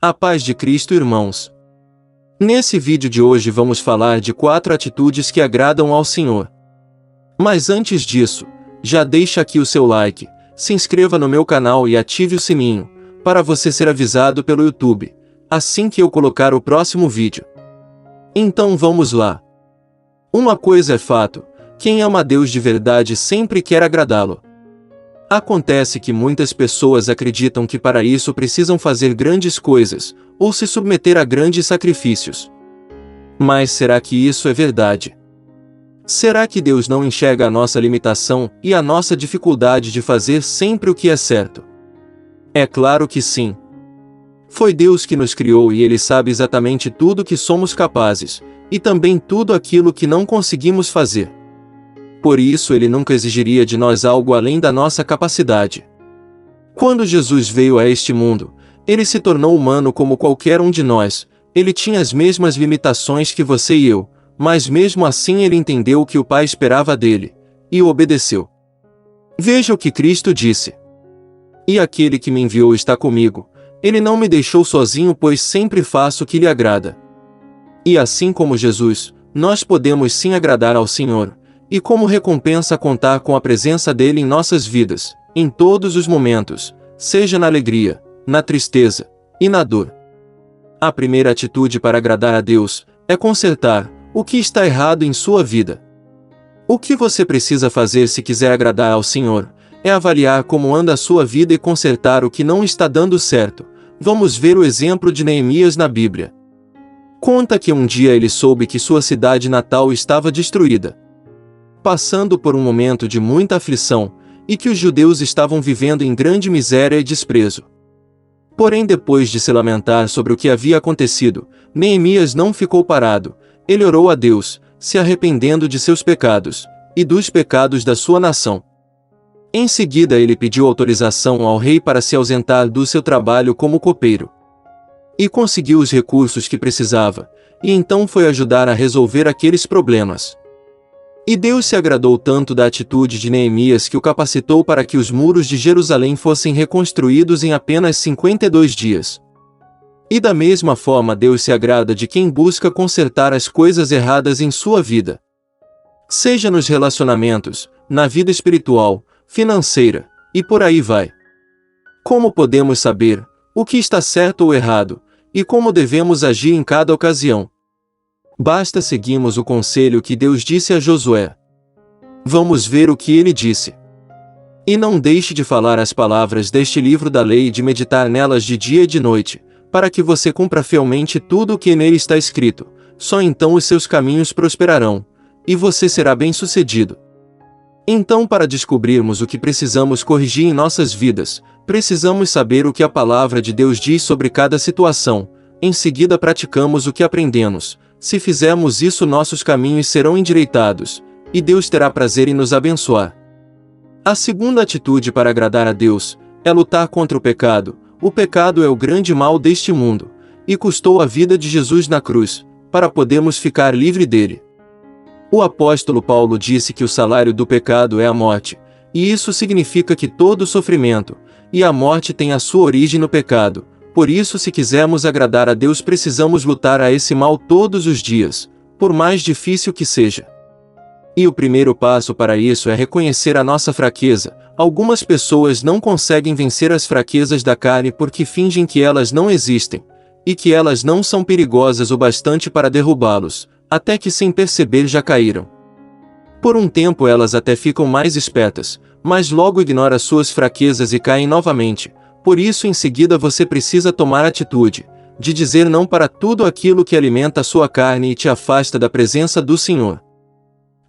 A paz de Cristo, irmãos. Nesse vídeo de hoje vamos falar de 4 atitudes que agradam ao Senhor. Mas antes disso, já deixa aqui o seu like, se inscreva no meu canal e ative o sininho, para você ser avisado pelo YouTube, assim que eu colocar o próximo vídeo. Então vamos lá. Uma coisa é fato, quem ama a Deus de verdade sempre quer agradá-lo. Acontece que muitas pessoas acreditam que para isso precisam fazer grandes coisas, ou se submeter a grandes sacrifícios. Mas será que isso é verdade? Será que Deus não enxerga a nossa limitação e a nossa dificuldade de fazer sempre o que é certo? É claro que sim. Foi Deus que nos criou e Ele sabe exatamente tudo que somos capazes, e também tudo aquilo que não conseguimos fazer. Por isso Ele nunca exigiria de nós algo além da nossa capacidade. Quando Jesus veio a este mundo, Ele se tornou humano como qualquer um de nós. Ele tinha as mesmas limitações que você e eu, mas mesmo assim Ele entendeu o que o Pai esperava dele, e o obedeceu. Veja o que Cristo disse. E aquele que me enviou está comigo. Ele não me deixou sozinho, pois sempre faço o que lhe agrada. E assim como Jesus, nós podemos sim agradar ao Senhor, e como recompensa contar com a presença dele em nossas vidas, em todos os momentos, seja na alegria, na tristeza e na dor. A primeira atitude para agradar a Deus é consertar o que está errado em sua vida. O que você precisa fazer se quiser agradar ao Senhor é avaliar como anda a sua vida e consertar o que não está dando certo. Vamos ver o exemplo de Neemias na Bíblia. Conta que um dia ele soube que sua cidade natal estava destruída, passando por um momento de muita aflição, e que os judeus estavam vivendo em grande miséria e desprezo. Porém, depois de se lamentar sobre o que havia acontecido, Neemias não ficou parado. Ele orou a Deus, se arrependendo de seus pecados, e dos pecados da sua nação. Em seguida ele pediu autorização ao rei para se ausentar do seu trabalho como copeiro. E conseguiu os recursos que precisava, e então foi ajudar a resolver aqueles problemas. E Deus se agradou tanto da atitude de Neemias que o capacitou para que os muros de Jerusalém fossem reconstruídos em apenas 52 dias. E da mesma forma Deus se agrada de quem busca consertar as coisas erradas em sua vida. Seja nos relacionamentos, na vida espiritual, financeira, e por aí vai. Como podemos saber o que está certo ou errado, e como devemos agir em cada ocasião? Basta seguirmos o conselho que Deus disse a Josué. Vamos ver o que ele disse. E não deixe de falar as palavras deste livro da lei e de meditar nelas de dia e de noite, para que você cumpra fielmente tudo o que nele está escrito. Só então os seus caminhos prosperarão, e você será bem-sucedido. Então, para descobrirmos o que precisamos corrigir em nossas vidas, precisamos saber o que a palavra de Deus diz sobre cada situação. Em seguida praticamos o que aprendemos. Se fizermos isso, nossos caminhos serão endireitados, e Deus terá prazer em nos abençoar. A segunda atitude para agradar a Deus é lutar contra o pecado. O pecado é o grande mal deste mundo, e custou a vida de Jesus na cruz, para podermos ficar livre dele. O apóstolo Paulo disse que o salário do pecado é a morte, e isso significa que todo sofrimento e a morte tem a sua origem no pecado. Por isso, se quisermos agradar a Deus, precisamos lutar a esse mal todos os dias, por mais difícil que seja. E o primeiro passo para isso é reconhecer a nossa fraqueza. Algumas pessoas não conseguem vencer as fraquezas da carne porque fingem que elas não existem, e que elas não são perigosas o bastante para derrubá-los, até que sem perceber já caíram. Por um tempo elas até ficam mais espertas, mas logo ignoram suas fraquezas e caem novamente. Por isso, em seguida você precisa tomar atitude, de dizer não para tudo aquilo que alimenta a sua carne e te afasta da presença do Senhor.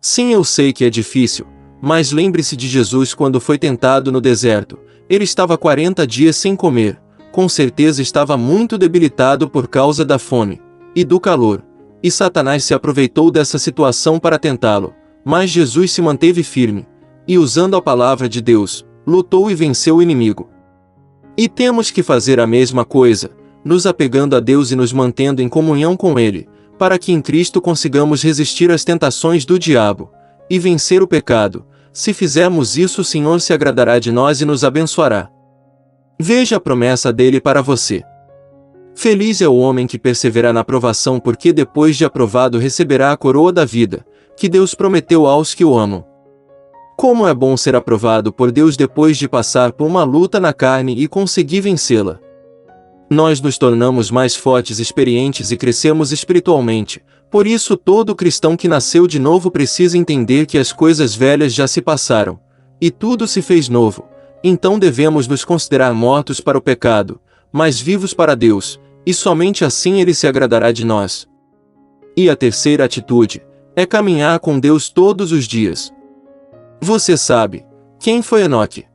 Sim, eu sei que é difícil, mas lembre-se de Jesus quando foi tentado no deserto. Ele estava 40 dias sem comer, com certeza estava muito debilitado por causa da fome e do calor, e Satanás se aproveitou dessa situação para tentá-lo, mas Jesus se manteve firme, e usando a palavra de Deus, lutou e venceu o inimigo. E temos que fazer a mesma coisa, nos apegando a Deus e nos mantendo em comunhão com Ele, para que em Cristo consigamos resistir às tentações do diabo, e vencer o pecado. Se fizermos isso, o Senhor se agradará de nós e nos abençoará. Veja a promessa dele para você. Feliz é o homem que perseverar na provação, porque depois de aprovado receberá a coroa da vida, que Deus prometeu aos que o amam. Como é bom ser aprovado por Deus depois de passar por uma luta na carne e conseguir vencê-la. Nós nos tornamos mais fortes, experientes e crescemos espiritualmente. Por isso todo cristão que nasceu de novo precisa entender que as coisas velhas já se passaram, e tudo se fez novo. Então devemos nos considerar mortos para o pecado, mas vivos para Deus, e somente assim Ele se agradará de nós. E a terceira atitude é caminhar com Deus todos os dias. Você sabe quem foi Enoque?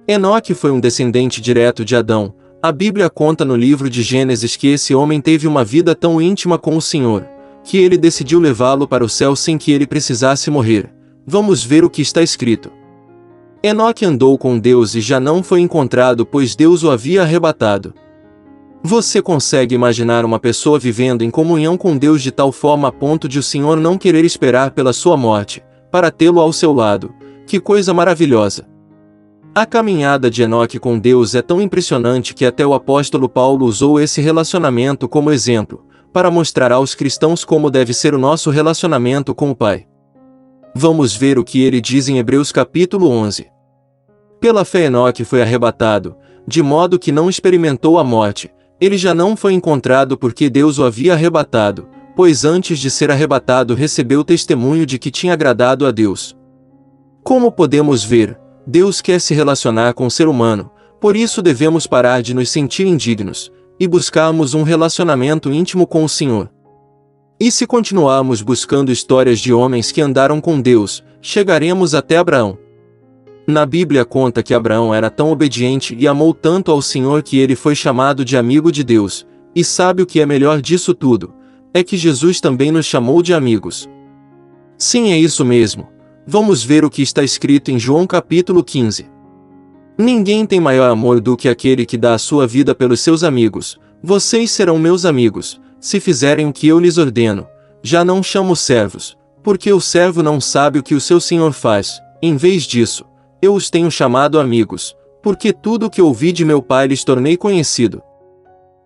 Enoque foi um descendente direto de Adão. A Bíblia conta no livro de Gênesis que esse homem teve uma vida tão íntima com o Senhor, que ele decidiu levá-lo para o céu sem que ele precisasse morrer. Vamos ver o que está escrito. Enoque andou com Deus e já não foi encontrado, pois Deus o havia arrebatado. Você consegue imaginar uma pessoa vivendo em comunhão com Deus de tal forma a ponto de o Senhor não querer esperar pela sua morte, para tê-lo ao seu lado? Que coisa maravilhosa! A caminhada de Enoque com Deus é tão impressionante que até o apóstolo Paulo usou esse relacionamento como exemplo, para mostrar aos cristãos como deve ser o nosso relacionamento com o Pai. Vamos ver o que ele diz em Hebreus capítulo 11. Pela fé Enoque foi arrebatado, de modo que não experimentou a morte. Ele já não foi encontrado porque Deus o havia arrebatado, pois antes de ser arrebatado recebeu testemunho de que tinha agradado a Deus. Como podemos ver, Deus quer se relacionar com o ser humano, por isso devemos parar de nos sentir indignos, e buscarmos um relacionamento íntimo com o Senhor. E se continuarmos buscando histórias de homens que andaram com Deus, chegaremos até Abraão. Na Bíblia conta que Abraão era tão obediente e amou tanto ao Senhor que ele foi chamado de amigo de Deus. E sabe o que é melhor disso tudo? É que Jesus também nos chamou de amigos. Sim, é isso mesmo. Vamos ver o que está escrito em João capítulo 15. Ninguém tem maior amor do que aquele que dá a sua vida pelos seus amigos. Vocês serão meus amigos, se fizerem o que eu lhes ordeno. Já não chamo servos, porque o servo não sabe o que o seu senhor faz. Em vez disso, eu os tenho chamado amigos, porque tudo o que ouvi de meu Pai lhes tornei conhecido.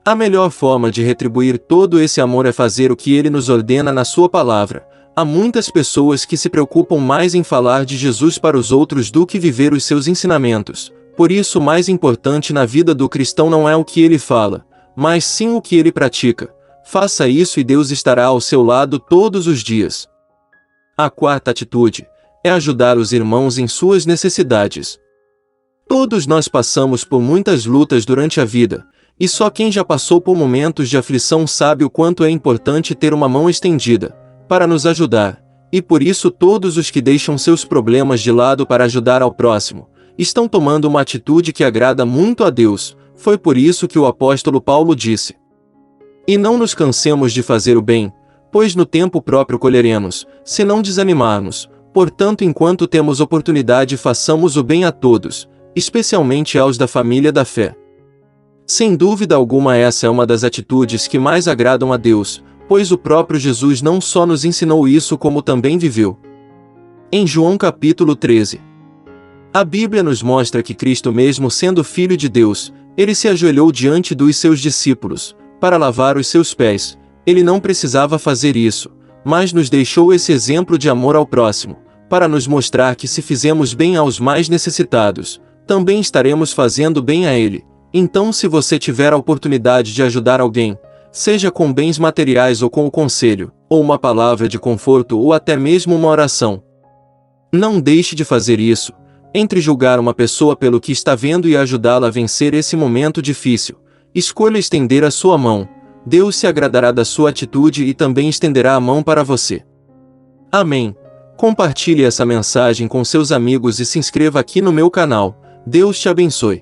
A melhor forma de retribuir todo esse amor é fazer o que Ele nos ordena na Sua palavra. Há muitas pessoas que se preocupam mais em falar de Jesus para os outros do que viver os seus ensinamentos. Por isso o mais importante na vida do cristão não é o que ele fala, mas sim o que ele pratica. Faça isso e Deus estará ao seu lado todos os dias. A quarta atitude é ajudar os irmãos em suas necessidades. Todos nós passamos por muitas lutas durante a vida, e só quem já passou por momentos de aflição sabe o quanto é importante ter uma mão estendida, para nos ajudar, e por isso todos os que deixam seus problemas de lado para ajudar ao próximo, estão tomando uma atitude que agrada muito a Deus. Foi por isso que o apóstolo Paulo disse: E não nos cansemos de fazer o bem, pois no tempo próprio colheremos, se não desanimarmos. Portanto, enquanto temos oportunidade, façamos o bem a todos, especialmente aos da família da fé. Sem dúvida alguma, essa é uma das atitudes que mais agradam a Deus, pois o próprio Jesus não só nos ensinou isso como também viveu. Em João capítulo 13, a Bíblia nos mostra que Cristo, mesmo sendo Filho de Deus, ele se ajoelhou diante dos seus discípulos, para lavar os seus pés. Ele não precisava fazer isso, mas nos deixou esse exemplo de amor ao próximo, para nos mostrar que se fizemos bem aos mais necessitados, também estaremos fazendo bem a Ele. Então, se você tiver a oportunidade de ajudar alguém, seja com bens materiais ou com o conselho, ou uma palavra de conforto ou até mesmo uma oração, não deixe de fazer isso. Entre julgar uma pessoa pelo que está vendo e ajudá-la a vencer esse momento difícil, escolha estender a sua mão. Deus se agradará da sua atitude e também estenderá a mão para você. Amém. Compartilhe essa mensagem com seus amigos e se inscreva aqui no meu canal. Deus te abençoe.